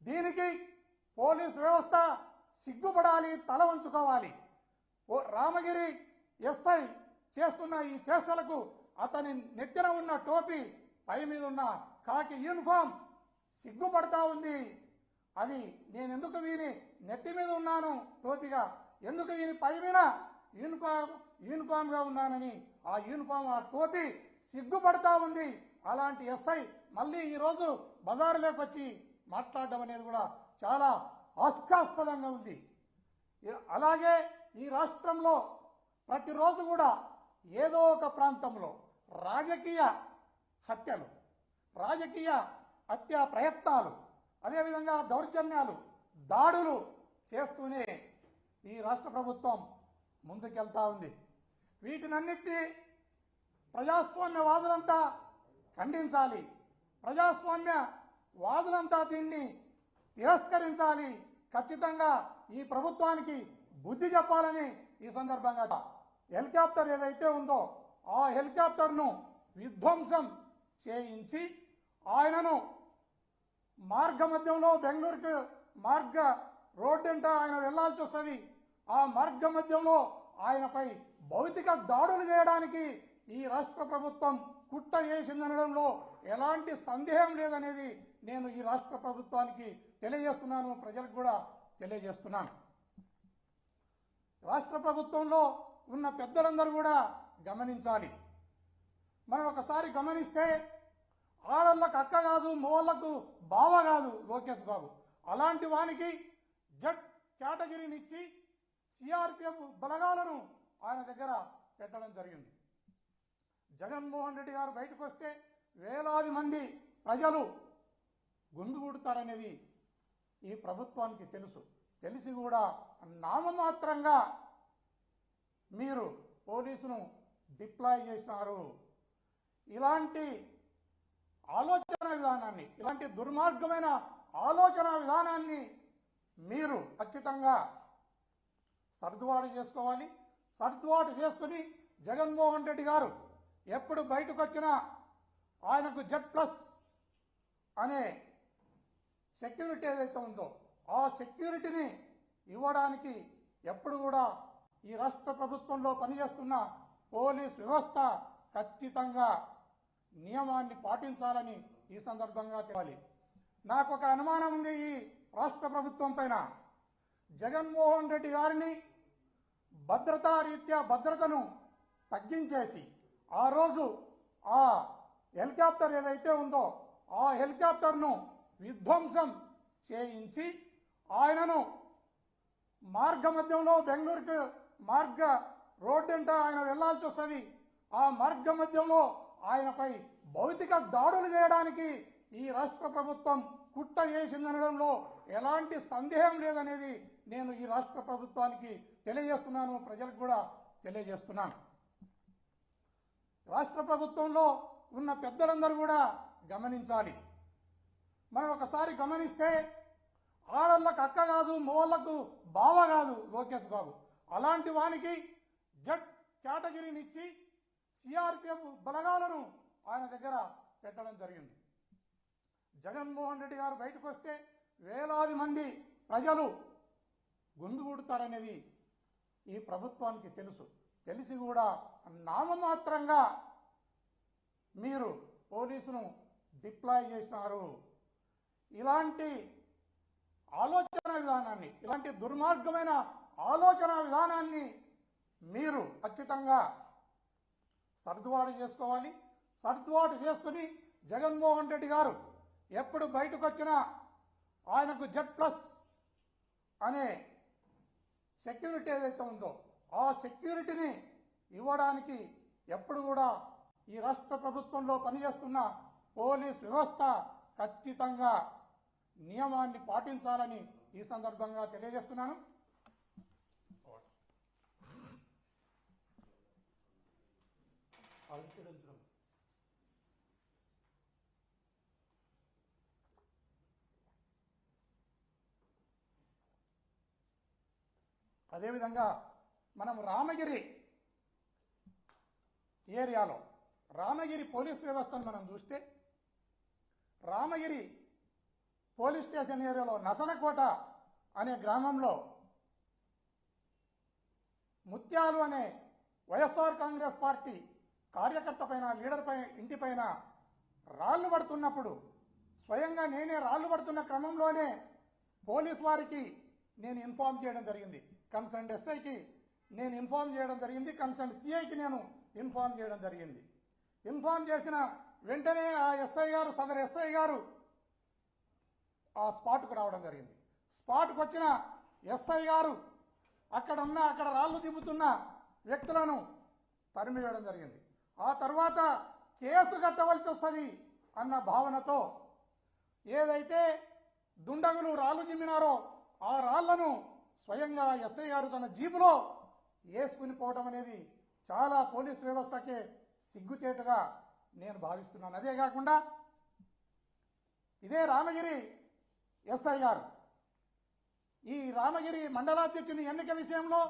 దీనికి పోలీస్ వ్యవస్థ సిగ్గుపడాలి, తల వంచుకోవాలి. రామగిరి ఎస్ఐ చేస్తున్న ఈ చేష్టలకు అతని నెత్తిన ఉన్న టోపీ, పై మీద ఉన్న కాకి యూనిఫామ్ సిగ్గుపడతా ఉంది. అది నేను ఎందుకు వీని నెత్తి మీద ఉన్నాను టోపీగా, ఎందుకు వీని పై మీద యూనిఫామ్ గా ఉన్నానని ఆ యూనిఫామ్, ఆ టోపీ సిగ్గుపడతా ఉంది. అలాంటి ఎస్ఐ మళ్ళీ ఈరోజు బజారులోకి వచ్చి మాట్లాడడం అనేది కూడా చాలా హాస్యాస్పదంగా ఉంది. అలాగే ఈ రాష్ట్రంలో ప్రతిరోజు కూడా ఏదో ఒక ప్రాంతంలో రాజకీయ హత్యలు, రాజకీయ హత్యా ప్రయత్నాలు, అదేవిధంగా దౌర్జన్యాలు, దాడులు చేస్తూనే ఈ రాష్ట్ర ప్రభుత్వం ముందుకెళ్తా ఉంది. వీటినన్నిటినీ ప్రజాస్వామ్యవాదులంతా ఖండించాలి. ప్రజాస్వామ్యవాదులంతా దీన్ని తిరస్కరించాలి. ఖచ్చితంగా ఈ ప్రభుత్వానికి బుద్ధి చెప్పాలని ఈ సందర్భంగా హెలికాప్టర్ ఏదైతే ఉందో ఆ హెలికాప్టర్ను విధ్వంసం చేయించి ఆయనను మార్గ మధ్యంలో బెంగళూరుకు రోడ్డు అంట ఆయన వెళ్లాల్సి వస్తుంది. ఆ మార్గ మధ్యంలో ఆయనపై భౌతిక దాడులు చేయడానికి ఈ రాష్ట్ర ప్రభుత్వం కుట్ర చేసిందనడంలో ఎలాంటి సందేహం లేదనేది నేను ఈ రాష్ట్ర ప్రభుత్వానికి తెలియజేస్తున్నాను, ప్రజలకు కూడా తెలియజేస్తున్నాను. రాష్ట్ర ప్రభుత్వంలో ఉన్న పెద్దలందరూ కూడా గమనించాలి. మనం ఒకసారి గమనిస్తే ఆడళ్లకు అక్క కాదు, మోళ్లకు బావ కాదు లోకేష్ బాబు. అలాంటి వానికి జడ్ కేటగిరీనిచ్చి సిఆర్పిఎఫ్ బలగాలను ఆయన దగ్గర పెట్టడం జరిగింది. జగన్మోహన్ రెడ్డి గారు బయటకు వస్తే వేలాది మంది ప్రజలు గుండుగూడుతారనేది ఈ ప్రభుత్వానికి తెలుసు. తెలిసి కూడా నామమాత్రంగా మీరు పోలీసును డిప్లాయ్ చేసినారు. ఇలాంటి ఆలోచన విధానాన్ని, ఇలాంటి దుర్మార్గమైన ఆలోచన విధానాన్ని మీరు ఖచ్చితంగా సర్దుబాటు చేసుకోవాలి. సర్దుబాటు చేసుకుని జగన్మోహన్ రెడ్డి గారు ఎప్పుడు బయటకు వచ్చినా ఆయనకు Z+ అనే సెక్యూరిటీ ఏదైతే ఉందో ఆ సెక్యూరిటీని ఇవ్వడానికి ఎప్పుడు కూడా ఈ రాష్ట్ర ప్రభుత్వంలో పనిచేస్తున్న పోలీస్ వ్యవస్థ ఖచ్చితంగా నియమాన్ని పాటించాలని ఈ సందర్భంగా చెప్పాలి. నాకు ఒక అనుమానం ఉంది ఈ రాష్ట్ర ప్రభుత్వం పైన. జగన్మోహన్ రెడ్డి గారిని భద్రతా రీత్యా భద్రతను తగ్గించేసి ఆ రోజు ఆ హెలికాప్టర్ ఏదైతే ఉందో ఆ హెలికాప్టర్ను విధ్వంసం చేయించి ఆయనను మార్గ మధ్యంలో బెంగళూరుకు రోడ్డు అంట ఆయన వెళ్లాల్సి వస్తుంది. ఆ మార్గ మధ్యంలో ఆయనపై భౌతిక దాడులు చేయడానికి ఈ రాష్ట్ర ప్రభుత్వం కుట్ర చేసిందనడంలో ఎలాంటి సందేహం లేదనేది నేను ఈ రాష్ట్ర ప్రభుత్వానికి తెలియజేస్తున్నాను, ప్రజలకు కూడా తెలియజేస్తున్నాను. రాష్ట్ర ప్రభుత్వంలో ఉన్న పెద్దలందరూ కూడా గమనించాలి. మనం ఒకసారి గమనిస్తే ఆడళ్లకు అక్క కాదు, మోళ్లకు బావ కాదు లోకేష్ బాబు. అలాంటి వానికి జడ్ కేటగిరీనిచ్చి సిఆర్పిఎఫ్ బలగాలను ఆయన దగ్గర పెట్టడం జరిగింది. జగన్మోహన్ రెడ్డి గారు బయటకు వస్తే వేలాది మంది ప్రజలు గుండుగూడుతారనేది ఈ ప్రభుత్వానికి తెలుసు. తెలిసి కూడా నామమాత్రంగా మీరు పోలీసును డిప్లాయ్ చేసినారు. ఇలాంటి ఆలోచన విధానాన్ని, ఇలాంటి దుర్మార్గమైన ఆలోచన విధానాన్ని మీరు ఖచ్చితంగా సర్దుబాటు చేసుకోవాలి. సర్దుబాటు చేసుకుని జగన్మోహన్ రెడ్డి గారు ఎప్పుడు బయటకు వచ్చినా ఆయనకు Z+ అనే సెక్యూరిటీ ఏదైతే ఉందో ఆ సెక్యూరిటీని ఇవ్వడానికి ఎప్పుడు కూడా ఈ రాష్ట్ర ప్రభుత్వంలో పనిచేస్తున్న పోలీస్ వ్యవస్థ ఖచ్చితంగా నియమాన్ని పాటించాలని ఈ సందర్భంగా తెలియజేస్తున్నాను. అదేవిధంగా మనం రామగిరి ఏరియాలో రామగిరి పోలీస్ వ్యవస్థను మనం చూస్తే రామగిరి పోలీస్ స్టేషన్ ఏరియాలో నసనకోట అనే గ్రామంలో ముత్యాలు అనే వైఎస్ఆర్ కాంగ్రెస్ పార్టీ కార్యకర్త పైన, లీడర్ పైన, ఇంటిపైన రాళ్లు పడుతున్నప్పుడు స్వయంగా నేనే రాళ్లు పడుతున్న క్రమంలోనే పోలీస్ వారికి నేను ఇన్ఫార్మ్ చేయడం జరిగింది. కన్సర్న్ ఎస్ఐకి నేను ఇన్ఫార్మ్ చేయడం జరిగింది, కన్సర్న్ సిఐకి నేను ఇన్ఫార్మ్ చేయడం జరిగింది. ఇన్ఫార్మ్ చేసిన వెంటనే ఆ ఎస్ఐ గారు, సదరు ఎస్ఐ గారు ఆ స్పాట్కు రావడం జరిగింది. స్పాట్కు వచ్చిన ఎస్ఐ గారు అక్కడ రాళ్లు దింపుతున్న వ్యక్తులను తరిమివేయడం జరిగింది. ఆ తర్వాత కేసు కట్టవలసి వస్తుంది అన్న భావనతో ఏదైతే దుండగులు రాళ్లు జిమ్మినారో ఆ రాళ్లను స్వయంగా ఎస్ఐ గారు తన జీపులో వేసుకుని పోవడం అనేది చాలా పోలీస్ వ్యవస్థకే సిగ్గుచేటుగా నేను భావిస్తున్నాను. అదే కాకుండా ఇదే రామగిరి ఎస్ఐ గారు ఈ రామగిరి మండలాధ్యక్షుని ఎన్నిక విషయంలో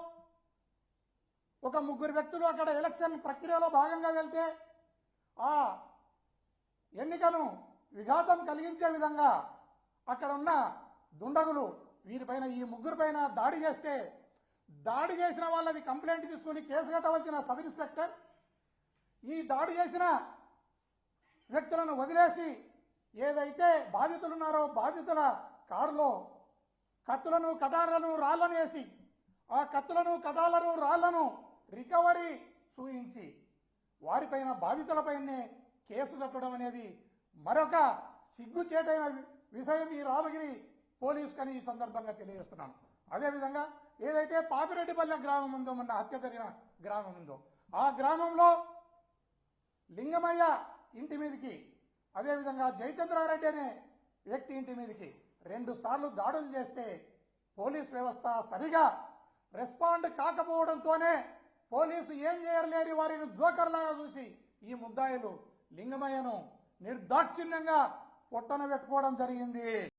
ఒక 3 వ్యక్తులు అక్కడ ఎలక్షన్ ప్రక్రియలో భాగంగా వెళ్తే ఆ ఎన్నికను విఘాతం కలిగించే విధంగా అక్కడ ఉన్న దుండగులు వీరిపైన, ఈ 3 పైన దాడి చేస్తే, దాడి చేసిన వాళ్ళది కంప్లైంట్ తీసుకుని కేసు కట్టవలసిన సబ్ ఇన్స్పెక్టర్ ఈ దాడి చేసిన వ్యక్తులను వదిలేసి ఏదైతే బాధితులున్నారో బాధితుల కారులో కత్తులను, కటార్లను, రాళ్లను వేసి ఆ కత్తులను, కటార్లను, రాళ్లను రికవరీ చూయించి వారిపైన, బాధితులపైనే కేసు కట్టడం అనేది మరొక సిగ్గుచేటైన విషయం ఈ రామగిరి పోలీసు కని ఈ సందర్భంగా తెలియజేస్తున్నాను. అదేవిధంగా ఏదైతే పాపిరెడ్డిపల్లె గ్రామం ఉందో, మొన్న హత్య జరిగిన గ్రామం ఉందో, ఆ గ్రామంలో లింగమయ్య ఇంటి మీదకి, అదేవిధంగా జయచంద్రారెడ్డి అనే వ్యక్తి ఇంటి మీదకి 2 సార్లు దాడులు చేస్తే పోలీస్ వ్యవస్థ సరిగా రెస్పాండ్ కాకపోవడంతోనే పోలీసు ఏం చేయలేని వారిని జోకర్లాగా చూసి ఈ ముద్దాయిలు లింగమయ్యను నిర్దాక్షిణ్యంగా పొట్టన పెట్టుకోవడం జరిగింది.